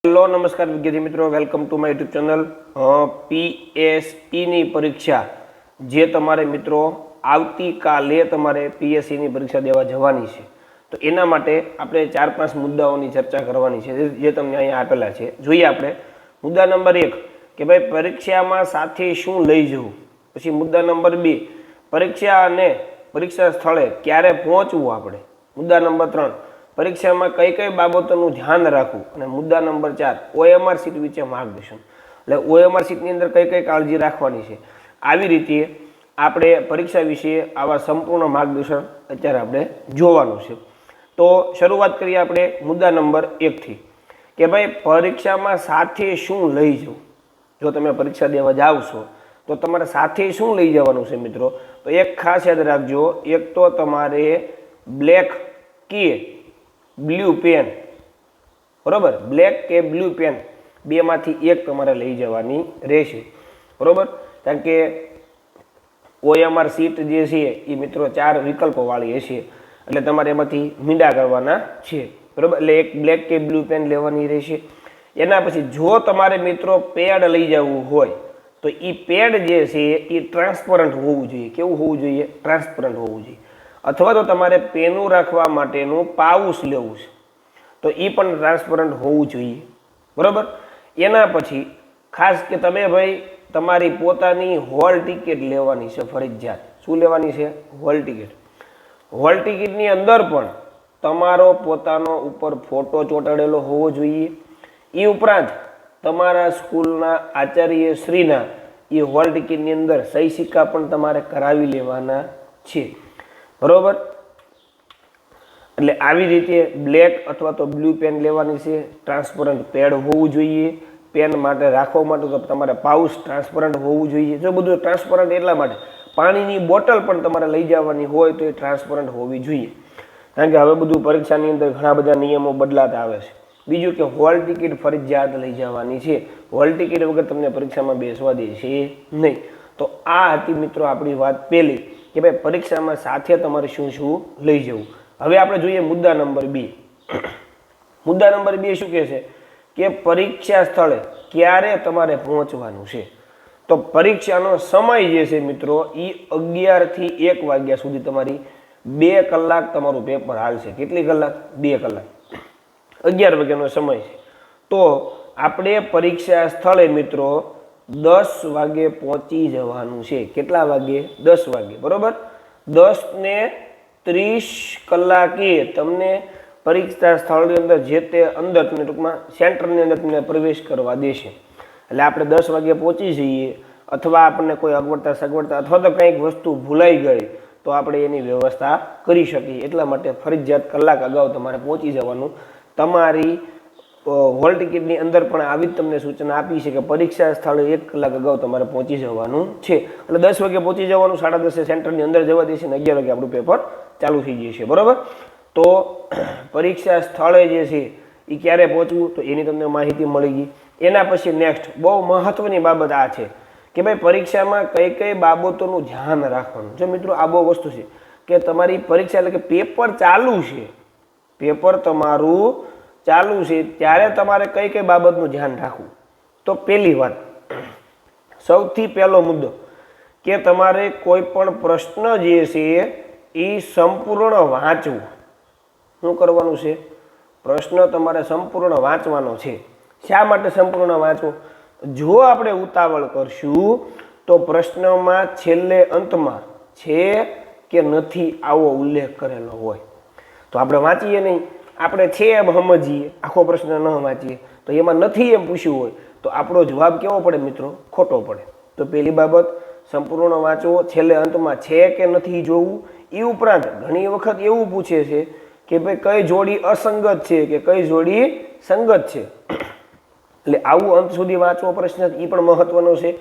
Hello નમસ્કાર વિદ્યાર્થી મિત્રો, welcome to my YouTube channel. પીએસઈની પરીક્ષા જે તમારે મિત્રો આવતીકાલે તમારે પીએસઈની પરીક્ષા દેવા જવાની છે, તો એના માટે આપણે 4-5 મુદ્દાઓની ચર્ચા કરવાની છે જે તમને અહીંયા આપેલા છે. જોઈએ આપણે મુદ્દા નંબર 1 કે ભાઈ પરીક્ષામાં સાથે શું લઈ જવું. પછી મુદ્દા નંબર 2 પરીક્ષા અને પરીક્ષા સ્થળે ક્યારે પહોંચવું આપણે. મુદ્દા નંબર 3 પરીક્ષામાં કઈ કઈ બાબતોનું ધ્યાન રાખવું. અને મુદ્દા નંબર 4 ઓએમઆર સીટ વિશે માર્ગદર્શન. એટલે ઓએમઆર સીટની અંદર કઈ કઈ કાળજી રાખવાની છે. આવી રીતે આપણે પરીક્ષા વિશે આવા સંપૂર્ણ માર્ગદર્શન અત્યારે આપણે જોવાનું છે. તો શરૂઆત કરીએ આપણે મુદ્દા નંબર 1 થી કે ભાઈ પરીક્ષામાં સાથે શું લઈ જવું. જો તમે પરીક્ષા દેવા જાવ છો તો તમારે સાથે શું લઈ જવાનું છે મિત્રો, તો એક ખાસ યાદ રાખજો. એક તો તમારે બ્લેક કે બ્લુ પેન, બરોબર, બ્લેક કે બ્લુ પેન બેમાંથી એક તમારે લઈ જવાની રહેશે, બરોબર. કારણ કે ઓએમઆર સીટ જે છે એ મિત્રો 4 વિકલ્પોવાળી હશે, એટલે તમારે એમાંથી મીંડા કરવાના છે, બરોબર. એટલે એક બ્લેક કે બ્લુ પેન લેવાની રહેશે. એના પછી જો તમારે મિત્રો પેડ લઈ જવું હોય તો એ પેડ જે છે એ ટ્રાન્સપરન્ટ હોવું જોઈએ. કેવું હોવું જોઈએ? ટ્રાન્સપરન્ટ હોવું જોઈએ. અથવા તો તમારે પેનું રાખવા માટેનું પાઉચ લેવું છે તો એ પણ ટ્રાન્સપરન્ટ હોવું જોઈએ, બરાબર. એના પછી ખાસ કે તમે ભાઈ તમારી પોતાની હોલ ટિકિટ લેવાની છે ફરજિયાત. શું લેવાની છે? Hall ticket. હોલ ટિકિટની અંદર પણ તમારો પોતાનો ઉપર ફોટો ચોંટાડેલો હોવો જોઈએ. એ ઉપરાંત તમારા સ્કૂલના આચાર્ય શ્રીના એ હોલ ટિકિટની અંદર સહી સિક્કા પણ તમારે કરાવી લેવાના છે, બરોબર. એટલે આવી રીતે બ્લેક અથવા તો બ્લુ પેન લેવાની છે. ટ્રાન્સપરન્ટ પેડ હોવું જોઈએ. પેન માટે રાખવા માટે તો તમારે પાઉચ ટ્રાન્સપરન્ટ હોવું જોઈએ. જો બધું ટ્રાન્સપરન્ટ એટલા માટે પાણીની બોટલ પણ તમારે લઈ જવાની હોય તો એ ટ્રાન્સપરન્ટ હોવી જોઈએ. કારણ કે હવે બધું પરીક્ષાની અંદર ઘણા બધા નિયમો બદલાતા આવે છે. બીજું કે હોલ ટિકિટ ફરજિયાત લઈ જવાની છે. હોલ ટિકિટ વગર તમને પરીક્ષામાં બેસવા દેશે નહીં. તો આ હતી મિત્રો આપણી વાત પહેલી કે ભાઈ પરીક્ષામાં સાથે તમારે શું શું લઈ જવું. હવે આપણે જોઈએ મુદ્દા નંબર 2. મુદ્દા નંબર 2 શું કહે છે કે પરીક્ષા સ્થળે ક્યારે તમારે પહોંચવાનું છે. તો પરીક્ષાનો સમય જે છે મિત્રો એ 11 થી 1 વાગ્યા સુધી તમારી 2 કલાક તમારું પેપર હાલશે. કેટલી કલાક? 2 કલાક. 11 વાગ્યાનો સમય છે. તો આપણે પરીક્ષા સ્થળે મિત્રો 10 વાગે પહોંચી જવાનું છે. કેટલા વાગે? 10 વાગે, બરોબર. 10:30 કલાકે તમને પરીક્ષા સ્થળની અંદર જે તે અંદર તમને ટૂંકમાં સેન્ટરની અંદર તમને પ્રવેશ કરવા દેશે. એટલે આપણે 10 વાગે પહોંચી જઈએ, અથવા આપણને કોઈ અગવડતા સગવડતા અથવા તો કંઈક વસ્તુ ભૂલાઈ ગઈ તો આપણે એની વ્યવસ્થા કરી શકીએ. એટલા માટે ફરજિયાત કલાક અગાઉ તમારે પહોંચી જવાનું. તમારી હોલ ટિકિટની અંદર પણ આવી જ તમને સૂચના આપી છે કે પરીક્ષા સ્થળે 1 કલાક અગાઉ તમારે પહોંચી જવાનું છે. એટલે 10 વાગે પહોંચી જવાનું, 10:30 સેન્ટરની અંદર જવા દેશે અને 11 વાગે આપણું પેપર ચાલુ થઈ જશે, બરોબર. તો પરીક્ષા સ્થળે જે છે એ ક્યારે પહોંચવું તો એની તમને માહિતી મળી ગઈ. એના પછી નેક્સ્ટ બહુ મહત્વની બાબત આ છે કે ભાઈ પરીક્ષામાં કઈ કઈ બાબતોનું ધ્યાન રાખવાનું. જો મિત્રો આ બહુ વસ્તુ છે કે તમારી પરીક્ષા એટલે કે પેપર ચાલુ છે, પેપર તમારું ચાલુ છે ત્યારે તમારે કઈ કઈ બાબતનું ધ્યાન રાખવું. તો પહેલી વાત, સૌથી પહેલો મુદ્દો કે તમારે કોઈ પણ પ્રશ્ન જે છે એ સંપૂર્ણ વાંચવું. શું કરવાનું છે? પ્રશ્ન તમારે સંપૂર્ણ વાંચવાનો છે. શા માટે સંપૂર્ણ વાંચવો? જો આપણે ઉતાવળ કરશું તો પ્રશ્નમાં છેલ્લે અંતમાં છે કે નથી આવો ઉલ્લેખ કરેલો હોય તો આપણે વાંચીએ નહીં. આપણે છે એમ સમજીએ, આખો પ્રશ્ન ન વાંચીએ તો એમાં નથી એમ પૂછ્યું હોય તો આપણો જવાબ કેવો પડે મિત્રો? ખોટો પડે. તો પહેલી બાબત સંપૂર્ણ વાંચવો, છેલ્લે અંતમાં છે કે નથી જોવું. એ ઉપરાંત ઘણી વખત એવું પૂછે છે કે ભાઈ કઈ જોડી અસંગત છે કે કઈ જોડી સંગત છે. એટલે આવું અંત સુધી વાંચવો પ્રશ્ન, એ પણ મહત્વનો છે.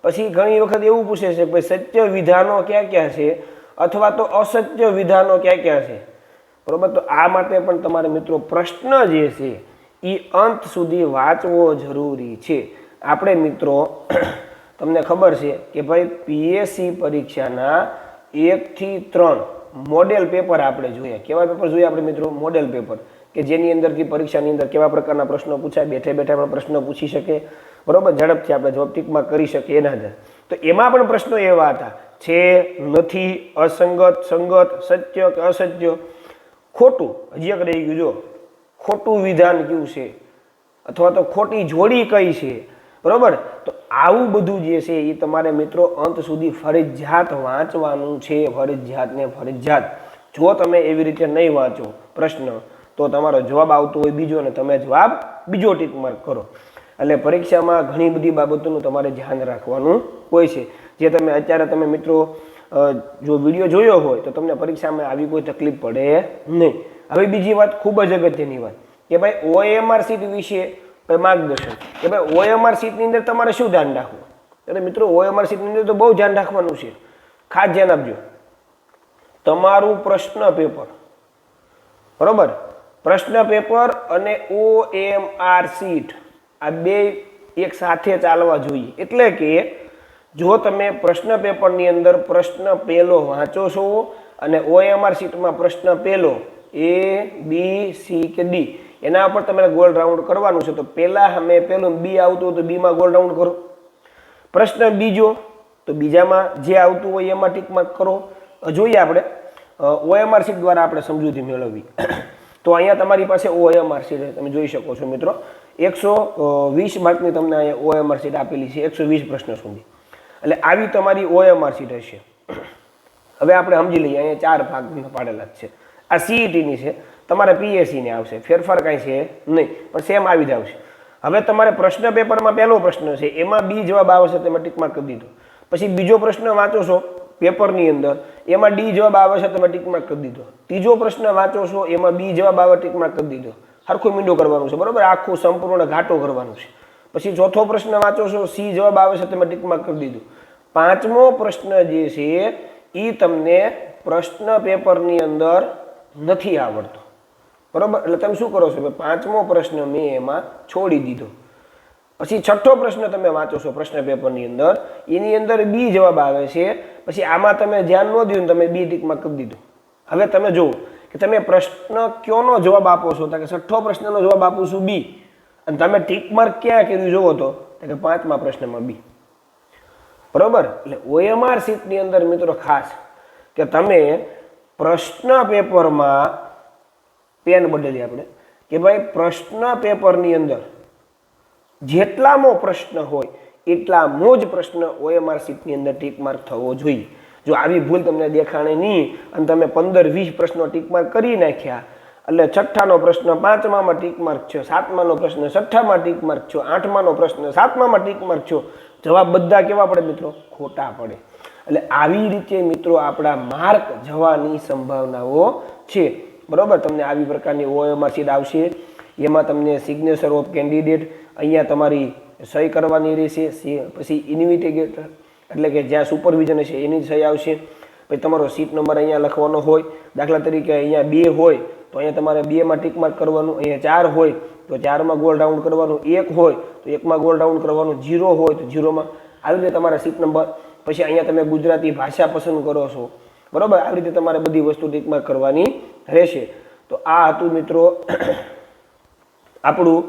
પછી ઘણી વખત એવું પૂછે છે કે ભાઈ સત્ય વિધાનો ક્યાં ક્યાં છે અથવા તો અસત્ય વિધાનો ક્યાં ક્યાં છે, બરોબર. તો આ માટે પણ તમારે મિત્રો પ્રશ્ન જે છે એ અંત સુધી વાંચવો જરૂરી છે. આપણે મિત્રો તમને ખબર છે કે ભાઈ પીએસસી પરીક્ષાના 1 થી 3 મોડેલ પેપર આપણે જોયા. કેવા પેપર જોયા આપણે મિત્રો? Model paper. કે જેની અંદરથી પરીક્ષાની અંદર કેવા પ્રકારના પ્રશ્નો પૂછાય, બેઠે બેઠા પણ પ્રશ્નો પૂછી શકે, બરોબર, ઝડપથી આપણે જવાબ ટીકમાં કરી શકીએ એના આધારે. તો એમાં પણ પ્રશ્નો એવા હતા છે, નથી, અસંગત, સંગત, સત્ય કે અસત્ય, ખોટું, હજી એક રહી ગયું, જો ખોટું વિધાન કયું છે અથવા તો ખોટી જોડી કઈ છે, બરોબર. તો આવું બધું જે છે એ તમારે મિત્રો અંત સુધી ફરજિયાત વાંચવાનું છે, ફરજિયાત ને ફરજિયાત. જો તમે એવી રીતે નહીં વાંચો પ્રશ્ન તો તમારો જવાબ આવતો હોય બીજો અને તમે જવાબ બીજો ટીક માર્ક કરો. એટલે પરીક્ષામાં ઘણી બધી બાબતોનું તમારે ધ્યાન રાખવાનું હોય છે, જે તમે અત્યારે તમે મિત્રો જો વિડીયો જોયો હોય તો તમને પરીક્ષામાં આવી કોઈ તકલીફ પડે નહીં. હવે બીજી વાત ખૂબ જ અગત્યની વાત કે ભાઈ OMR સીટ વિશે માર્ગદર્શન, કે ભાઈ OMR સીટની અંદર તમારે શું ધ્યાન રાખવું. એટલે મિત્રો OMR સીટની અંદર તો બહુ ધ્યાન રાખવાનું છે, ખાસ ધ્યાન આપજો. તમારું પ્રશ્ન પેપર, બરોબર, પ્રશ્ન પેપર અને OMR સીટ આ બે એક સાથે ચાલવા જોઈએ. એટલે કે જો તમે પ્રશ્ન પેપરની અંદર પ્રશ્ન પહેલો વાંચો છો અને OMR સીટમાં પ્રશ્ન પહેલો A, B, C કે D એના ઉપર તમારે ગોલ રાઉન્ડ કરવાનું છે, તો પહેલા અમે પહેલું B આવતું હોય તો B માં ગોલ રાઉન્ડ કરો. પ્રશ્ન બીજો તો બીજામાં જે આવતું હોય એમાં ટીક માર્ક કરો. જોઈએ આપણે OMR સીટ દ્વારા આપણે સમજૂતી મેળવવી. તો અહીંયા તમારી પાસે OMR સીટ તમે જોઈ શકો છો મિત્રો, 120 માર્કની તમને અહીંયા OMR સીટ આપેલી છે, 120 પ્રશ્ન સુધી. એટલે આવી તમારી OMR સીટ હશે. હવે આપણે સમજી લઈએ, અહીંયા 4 ભાગ પાડેલા છે. આ CETની છે, તમારે PSCની આવશે, ફેરફાર કાંઈ છે નહીં, પણ સેમ આવી જ આવશે. હવે તમારે પ્રશ્ન પેપરમાં પહેલો પ્રશ્ન છે એમાં B જવાબ આવશે, તમે ટીક માર્ક કરી દીધો. પછી બીજો પ્રશ્ન વાંચો છો પેપરની અંદર એમાં D જવાબ આવે છે, તમે ટીક માર્ક કરી દીધો. ત્રીજો પ્રશ્ન વાંચો છો એમાં B જવાબ આવે, ટીક માર્ક કરી દીધો. સરખું મીંડો કરવાનું છે, બરોબર, આખું સંપૂર્ણ ઘાટો કરવાનું છે. પછી ચોથો પ્રશ્ન વાંચો છો, C જવાબ આવે છે, તમે ટીક માર્ક કરી દીધું. પાંચમો પ્રશ્ન જે છે એ તમને પ્રશ્ન પેપરની અંદર નથી આવડતો, બરોબર, એટલે તમે શું કરો છો, પાંચમો પ્રશ્ન મેં એમાં છોડી દીધો. પછી છઠ્ઠો પ્રશ્ન તમે વાંચો છો પ્રશ્ન પેપરની અંદર, એની અંદર B જવાબ આવે છે, પછી આમાં તમે ધ્યાન ન દઉં તમે B ટીક માર્ક કરી દીધું. હવે તમે જુઓ કે તમે પ્રશ્ન કયોનો જવાબ આપો છો, કે છઠ્ઠો પ્રશ્નનો જવાબ આપું છું B, અને તમે ટીક માર્ક ક્યાં કર્યું જોવો તો કે પાંચમા પ્રશ્નમાં B, બરોબર. એટલે OMR સીટની અંદર મિત્રો ખાસ કે તમે પ્રશ્ન પેપરમાં પેન બદલી આપણે કે ભાઈ પ્રશ્ન પેપરની અંદર જેટલામો પ્રશ્ન હોય એટલામો જ પ્રશ્ન OMR સીટની અંદર ટીક માર્ક થવો જોઈએ. જો આવી ભૂલ તમને દેખાણે નહીં અને તમે 15-20 પ્રશ્નો ટીક માર્ક કરી નાખ્યા, એટલે છઠ્ઠાનો પ્રશ્ન પાંચમામાં ટીક માર્ક છે, સાતમાનો પ્રશ્ન છઠ્ઠામાં ટીક માર્ક છે, આઠમાનો પ્રશ્ન સાતમામાં ટીક માર્ક છે, જવાબ બધા કેવા પડે મિત્રો, ખોટા પડે. એટલે આવી રીતે મિત્રો આપણા માર્ક જવાની સંભાવનાઓ છે, બરોબર. તમને આવી પ્રકારની OMR સીટ આવશે, એમાં તમને સિગ્નેચર ઓફ કેન્ડિડેટ અહીંયા તમારી સહી કરવાની રહેશે. પછી ઇન્વિટેગેટર એટલે કે જ્યાં સુપરવિઝન હશે એની જ સહી આવશે. પછી તમારો સીટ નંબર અહીંયા લખવાનો હોય, દાખલા તરીકે અહીંયા 2 હોય તો અહીંયા તમારે 2માં ટીક માર્ક કરવાનું, અહીંયા 4 હોય તો 4માં ગોલ રાઉન્ડ કરવાનું, 1 હોય તો 1માં ગોલ રાઉન્ડ કરવાનું, 0 હોય તો 0માં. આવી રીતે તમારા સીટ નંબર. પછી અહીંયા તમે ગુજરાતી ભાષા પસંદ કરો છો, બરોબર. આવી રીતે તમારે બધી વસ્તુ ટીક માર્ક કરવાની રહેશે. તો આ હતું મિત્રો આપણું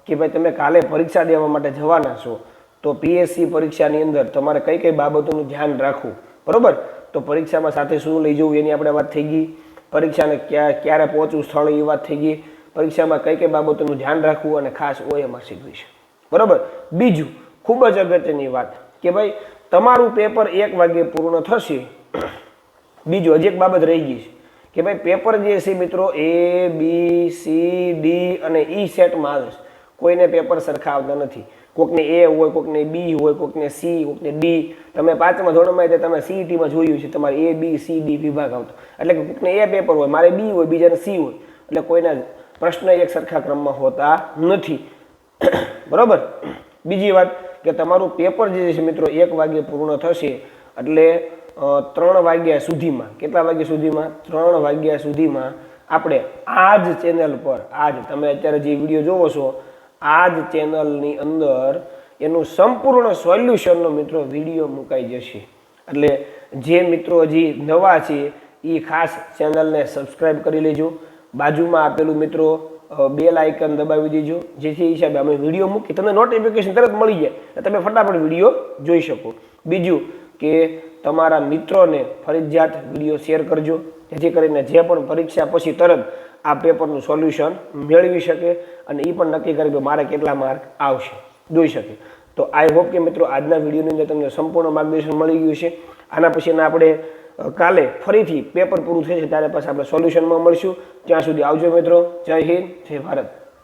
કે ભાઈ તમે કાલે પરીક્ષા દેવા માટે જવાના છો તો PSC પરીક્ષાની અંદર તમારે કઈ કઈ બાબતોનું ધ્યાન રાખવું, બરોબર. તો પરીક્ષામાં સાથે શું લઈ જવું એની આપણે વાત થઈ ગઈ, પરીક્ષાને ક્યારે પહોંચવું સ્થળ એ વાત થઈ ગઈ, પરીક્ષામાં કઈ કઈ બાબતોનું ધ્યાન રાખવું અને ખાસ OMR સીટ વિશે, બરોબર. બીજું ખૂબ જ અગત્યની વાત કે ભાઈ તમારું પેપર 1 વાગે પૂર્ણ થશે. બીજું હજી એક બાબત રહી ગઈ છે કે ભાઈ પેપર જે છે મિત્રો A, B, C, D અને E સેટમાં આવે છે. કોઈને પેપર સરખા આવતા નથી, કોકને A હોય, કોકને B હોય, કોકને C, કોકને D. તમે 5મા ધોરણમાં તમે CETમાં જોયું છે તમારે A, B, C, D વિભાગ આવતો, એટલે કે કોકને A પેપર હોય, મારે B હોય, બીજાને C હોય, એટલે કોઈના પ્રશ્ન એક સરખા ક્રમમાં હોતા નથી, બરોબર. બીજી વાત કે તમારું પેપર જે છે મિત્રો 1 વાગે પૂર્ણ થશે, એટલે 3 વાગ્યા સુધીમાં, કેટલા વાગ્યા સુધીમાં, 3 વાગ્યા સુધીમાં આપણે આ જ ચેનલ પર, આજ તમે અત્યારે જે વિડીયો જોવો છો આ જ ચેનલની અંદર એનું સંપૂર્ણ સોલ્યુશનનો મિત્રો વિડીયો મુકાઈ જશે. એટલે જે મિત્રો હજી નવા છે એ ખાસ ચેનલને સબસ્ક્રાઈબ કરી લેજો, બાજુમાં આપેલું મિત્રો બેલ આઇકન દબાવી દેજો, જેથી હિસાબે અમે વિડીયો મૂકી તમને નોટિફિકેશન તરત મળી જાય એટલે તમે ફટાફટ વિડીયો જોઈ શકો. બીજું કે તમારા મિત્રોને ફરજિયાત વિડીયો શેર કરજો, જેથી કરીને જે પણ પરીક્ષા પછી તરત આ પેપરનું સોલ્યુશન મેળવી શકે અને એ પણ નક્કી કરે કે મારે કેટલા માર્ક આવશે, જોઈ શકે. તો આઈ હોપ કે મિત્રો આજના વિડીયોની અંદર તમને સંપૂર્ણ માર્ગદર્શન મળી ગયું છે. આના પછીના આપણે કાલે ફરીથી પેપર પૂરું થશે ત્યારે પાછા આપણે સોલ્યુશનમાં મળશું. ત્યાં સુધી આવજો મિત્રો. જય હિન્દ, જય ભારત.